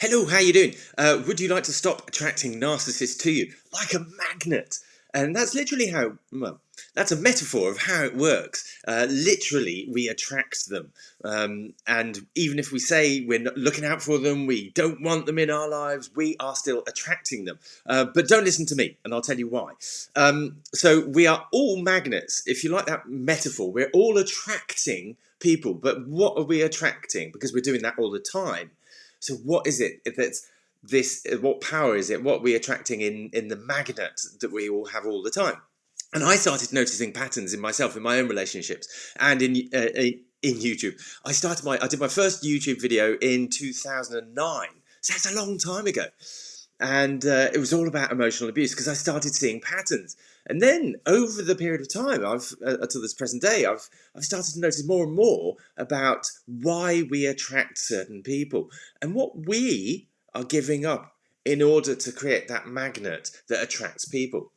Hello, how you doing? Would you like to stop attracting narcissists to you like a magnet? And that's literally how, well, that's a metaphor of how it works. Literally, we attract them. And even if we say we're not looking out for them, we don't want them in our lives, we are still attracting them. But don't listen to me, and I'll tell you why. So we are all magnets. If you like that metaphor, we're all attracting people. But what are we attracting? Because we're doing that all the time. So what is it that's this? What power is it? What we're attracting in the magnet that we all have all the time? And I started noticing patterns in myself, in my own relationships, and in YouTube. I did my first YouTube video in 2009. So that's a long time ago. And it was all about emotional abuse because I started seeing patterns. And then over the period of time, until this present day, I've started to notice more and more about why we attract certain people and what we are giving up in order to create that magnet that attracts people.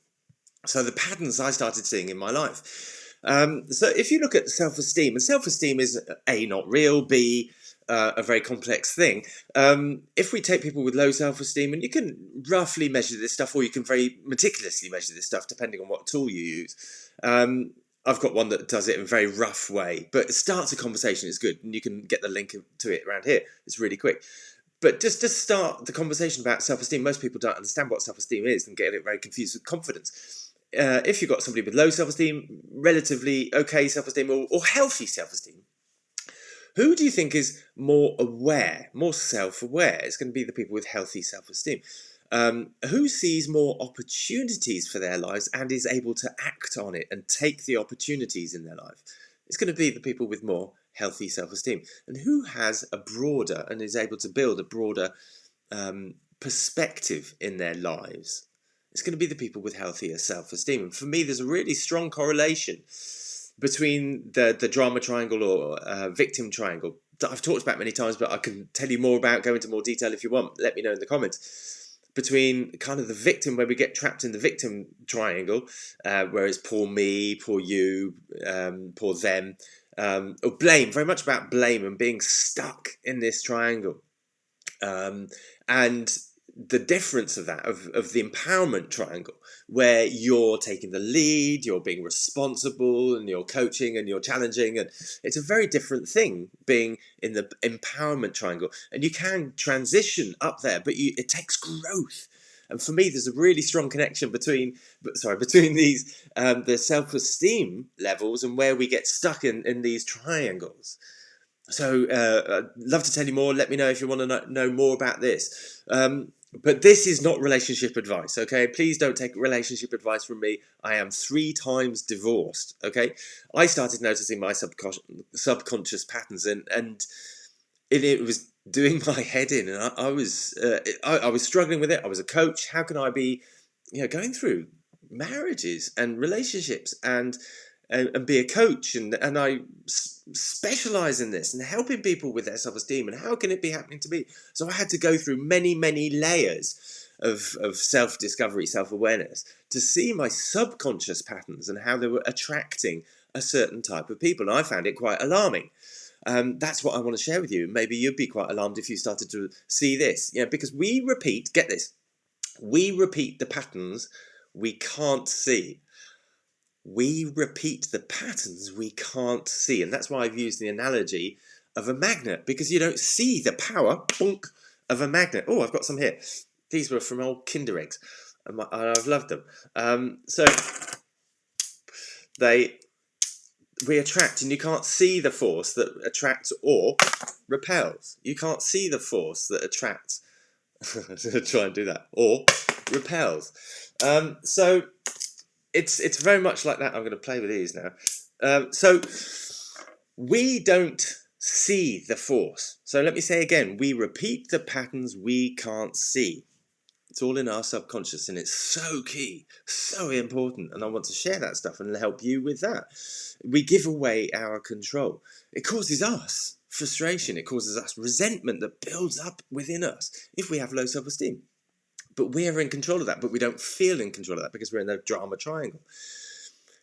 So the patterns I started seeing in my life. So if you look at self-esteem, and self-esteem is A, not real, B, a very complex thing. If we take people with low self-esteem, and you can roughly measure this stuff, or you can very meticulously measure this stuff, depending on what tool you use. I've got one that does it in a very rough way, but it starts a conversation, it's good, and you can get the link to it around here. It's really quick. But just to start the conversation about self-esteem, most people don't understand what self-esteem is and get it very confused with confidence. If you've got somebody with low self-esteem, relatively okay self-esteem, or healthy self-esteem, who do you think is more aware, more self-aware? It's going to be the people with healthy self-esteem. Who sees more opportunities for their lives and is able to act on it and take the opportunities in their life? It's going to be the people with more healthy self-esteem. And who has a broader and is able to build a broader perspective in their lives? It's going to be the people with healthier self-esteem. And for me, there's a really strong correlation between the drama triangle or victim triangle that I've talked about many times, but I can tell you more about, go into more detail if you want. Let me know in the comments. Between kind of the victim, where we get trapped in the victim triangle, where it's poor me, poor you, poor them, or blame, very much about blame and being stuck in this triangle. And the difference of that, of the empowerment triangle, where you're taking the lead, you're being responsible, and you're coaching and you're challenging, and it's a very different thing being in the empowerment triangle. And you can transition up there, but it takes growth. And for me, there's a really strong connection between these the self-esteem levels and where we get stuck in these triangles. So I'd love to tell you more. Let me know if you want to know more about this. But this is not relationship advice, okay? Please don't take relationship advice from me. I am 3 times divorced, okay? I started noticing my subconscious patterns, and it was doing my head in, and I was struggling with it. I was a coach. How can I be, going through marriages and relationships and be a coach, and I specialize in this and helping people with their self-esteem, and how can it be happening to me? So I had to go through many layers of self-discovery, self-awareness, to see my subconscious patterns and how they were attracting a certain type of people, and I found it quite alarming. That's what I want to share with you. Maybe you'd be quite alarmed if you started to see this, because we repeat, get this, we repeat the patterns we can't see. We repeat the patterns we can't see. And that's why I've used the analogy of a magnet, because you don't see the power bonk, of a magnet. Oh, I've got some here. These were from old Kinder eggs, and I've loved them. So we attract, and you can't see the force that attracts or repels. You can't see the force that attracts. Try and do that. Or repels. So it's very much like that. I'm going to play with these now. So we don't see the force. So let me say again, we repeat the patterns we can't see. It's all in our subconscious, and it's so key, so important. And I want to share that stuff and help you with that. We give away our control. It causes us frustration. It causes us resentment that builds up within us if we have low self-esteem. But we are in control of that, but we don't feel in control of that because we're in the drama triangle.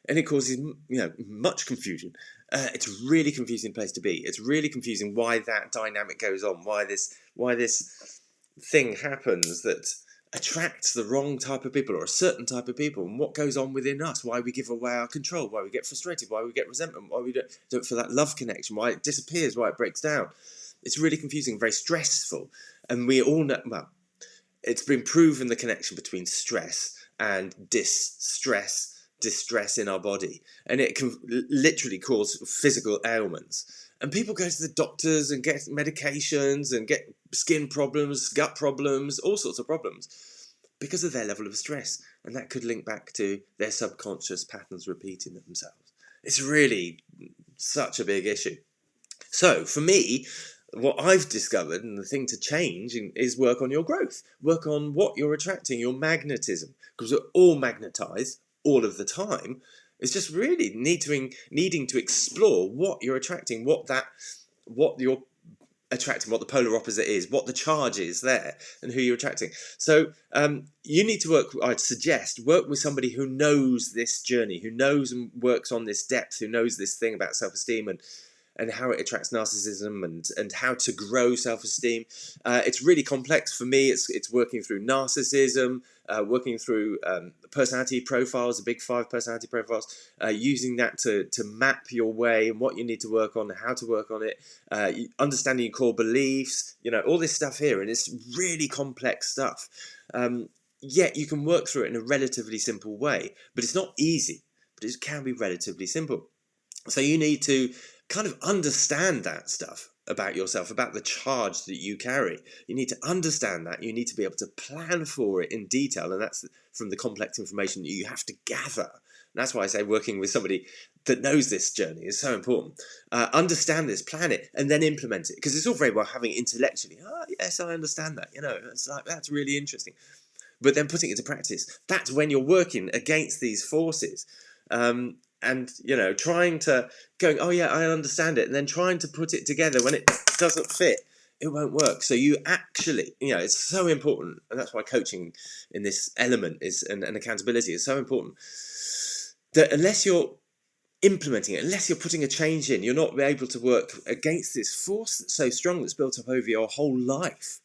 And it causes, much confusion. It's a really confusing place to be. It's really confusing why that dynamic goes on, why this thing happens that attracts the wrong type of people or a certain type of people, and what goes on within us, why we give away our control, why we get frustrated, why we get resentment, why we don't feel that love connection, why it disappears, why it breaks down. It's really confusing, very stressful. And we all know, well, it's been proven the connection between stress and distress in our body, and it can literally cause physical ailments. And people go to the doctors and get medications and get skin problems, gut problems, all sorts of problems because of their level of stress. And that could link back to their subconscious patterns repeating themselves. It's really such a big issue. So for me, what I've discovered, and the thing to change, is work on your growth. Work on what you're attracting, your magnetism, because we're all magnetized all of the time. It's just really needing to explore what you're attracting, what you're attracting, what the polar opposite is, what the charge is there, and who you're attracting. So you need to work, I'd suggest, work with somebody who knows this journey, who knows and works on this depth, who knows this thing about self-esteem and how it attracts narcissism and how to grow self-esteem. It's really complex for me. It's working through narcissism, working through personality profiles, the big 5 personality profiles, using that to map your way and what you need to work on, how to work on it, understanding your core beliefs, all this stuff here. And it's really complex stuff. Yet you can work through it in a relatively simple way, but it's not easy, but it can be relatively simple. So you need to kind of understand that stuff about yourself, about the charge that you carry. You need to understand that. You need to be able to plan for it in detail, and that's from the complex information that you have to gather. And that's why I say working with somebody that knows this journey is so important. Understand this, plan it, and then implement it. Because it's all very well having it intellectually. Oh, yes, I understand that. It's like, that's really interesting. But then putting it into practice, that's when you're working against these forces. And trying to oh yeah, I understand it, and then trying to put it together when it doesn't fit, it won't work. So you actually, it's so important, and that's why coaching in this element is and accountability is so important, that unless you're implementing it, unless you're putting a change in, you're not able to work against this force that's so strong that's built up over your whole life.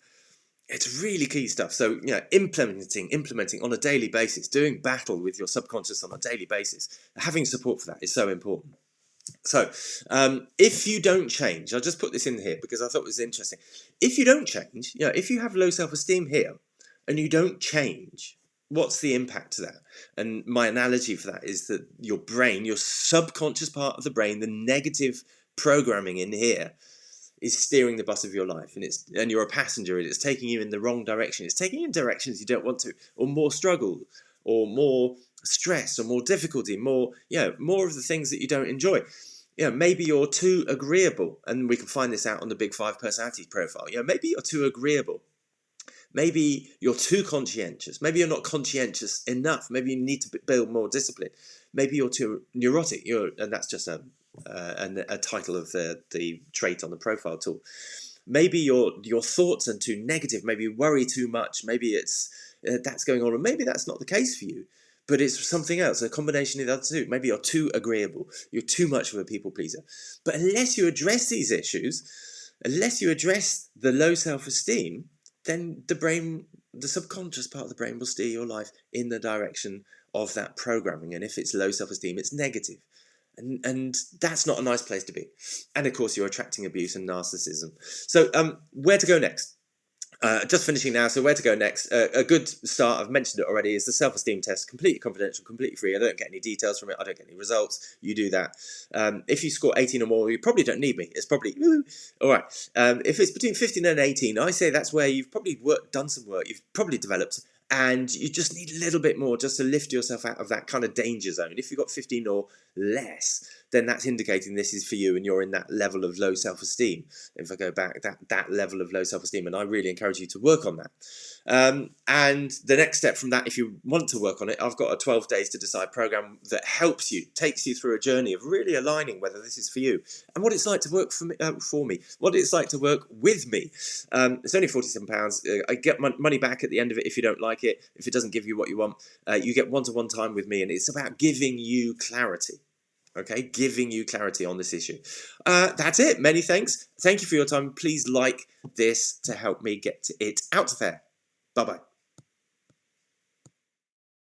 It's really key stuff. So, implementing on a daily basis, doing battle with your subconscious on a daily basis, having support for that is so important. So, if you don't change, I'll just put this in here because I thought it was interesting. If you don't change, if you have low self-esteem here and you don't change, what's the impact to that? And my analogy for that is that your brain, your subconscious part of the brain, the negative programming in here, is steering the bus of your life, and you're a passenger, and it's taking you in the wrong direction. It's taking you in directions you don't want to, or more struggle, or more stress, or more difficulty, more of the things that you don't enjoy. Maybe you're too agreeable, and we can find this out on the big 5 personality profile. Maybe you're too agreeable. Maybe you're too conscientious. Maybe you're not conscientious enough. Maybe you need to build more discipline. Maybe you're too neurotic. And that's just a title of the trait on the profile tool. Maybe your thoughts are too negative. Maybe you worry too much. Maybe it's that's going on, or maybe that's not the case for you, but it's something else, a combination of the other two. Maybe you're too agreeable. You're too much of a people pleaser. But unless you address these issues, unless you address the low self-esteem, then the subconscious part of the brain will steer your life in the direction of that programming. And if it's low self-esteem, it's negative. And that's not a nice place to be. And of course, you're attracting abuse and narcissism. So where to go next? Just finishing now, so where to go next? A good start, I've mentioned it already, is the self-esteem test. Completely confidential, completely free. I don't get any details from it. I don't get any results. You do that. If you score 18 or more, you probably don't need me. It's probably, all right. If it's between 15 and 18, I say that's where you've probably done some work. You've probably developed, and you just need a little bit more just to lift yourself out of that kind of danger zone. If you've got 15 or less, then that's indicating this is for you and you're in that level of low self-esteem. If I go back, that level of low self-esteem, and I really encourage you to work on that. And the next step from that, if you want to work on it, I've got a 12 days to decide program that helps you, takes you through a journey of really aligning whether this is for you and what it's like to work for me, what it's like to work with me. It's only £47. I get my money back at the end of it if you don't like it. If it doesn't give you what you want, you get one-to-one time with me, and it's about giving you clarity. Okay, giving you clarity on this issue. That's it. Many thanks. Thank you for your time. Please like this to help me get it out there. Bye-bye.